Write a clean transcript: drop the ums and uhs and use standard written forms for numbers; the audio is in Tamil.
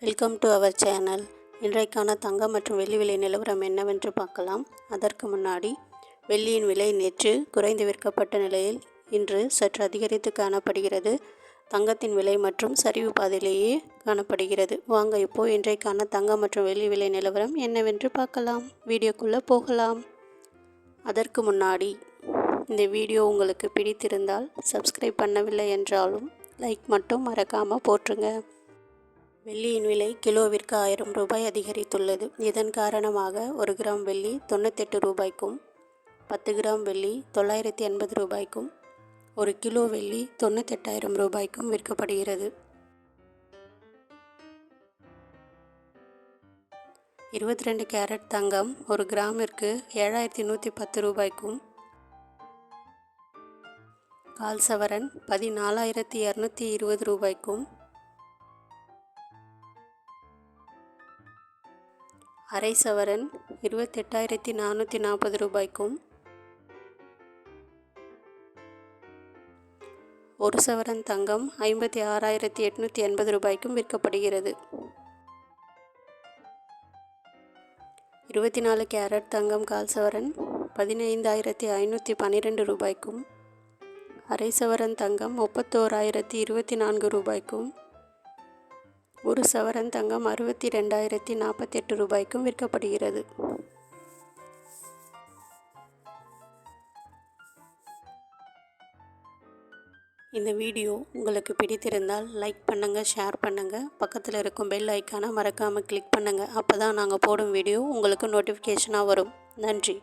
Welcome to our channel. இன்றைக்கான தங்கம் மற்றும் வெள்ளி விலை நிலவரம் என்னவென்று பார்க்கலாம். அதற்கு முன்னாடி வெள்ளியின் விலை நேற்று குறைந்து விற்கப்பட்ட நிலையில் இன்று சற்று அதிகரித்து காணப்படுகிறது. தங்கத்தின் விலை மற்றும் சரிவு பாதையிலேயே காணப்படுகிறது. வாங்க இப்போ இன்றைக்கான தங்கம் மற்றும் வெள்ளி விலை நிலவரம் என்னவென்று பார்க்கலாம். வீடியோக்குள்ளே போகலாம். அதற்கு முன்னாடி இந்த வீடியோ உங்களுக்கு பிடித்திருந்தால் சப்ஸ்கிரைப் பண்ணவில்லை என்றாலும் லைக் மட்டும் மறக்காமல் போட்டுருங்க. வெள்ளியின் விலை கிலோவிற்கு 1000 ரூபாய் அதிகரித்துள்ளது. இதன் காரணமாக 1 கிராம் வெள்ளி 98 ரூபாய்க்கும், 10 கிராம் வெள்ளி 980 ரூபாய்க்கும், 1 கிலோ வெள்ளி 98,000 ரூபாய்க்கும் விற்கப்படுகிறது. 22 கேரட் தங்கம் 1 கிராமிற்கு 7110 ரூபாய்க்கும், கால் சவரன் 14,220 ரூபாய்க்கும், அரை சவரன் 28,440 ரூபாய்க்கும், 1 சவரன் தங்கம் 56,880 ரூபாய்க்கும் விற்கப்படுகிறது. 24 கேரட் தங்கம் கால் சவரன் 15,512 ரூபாய்க்கும், அரை சவரன் தங்கம் 31,024 ரூபாய்க்கும், 1 சவரன் தங்கம் 62,048 ரூபாய்க்கும் விற்கப்படுகிறது. இந்த வீடியோ உங்களுக்கு பிடித்திருந்தால் லைக் பண்ணுங்கள், ஷேர் பண்ணுங்கள். பக்கத்தில் இருக்கும் பெல் ஐக்கானை மறக்காமல் கிளிக் பண்ணுங்கள். அப்போ தான் நாங்கள் போடும் வீடியோ உங்களுக்கு நோட்டிஃபிகேஷனாக வரும். நன்றி.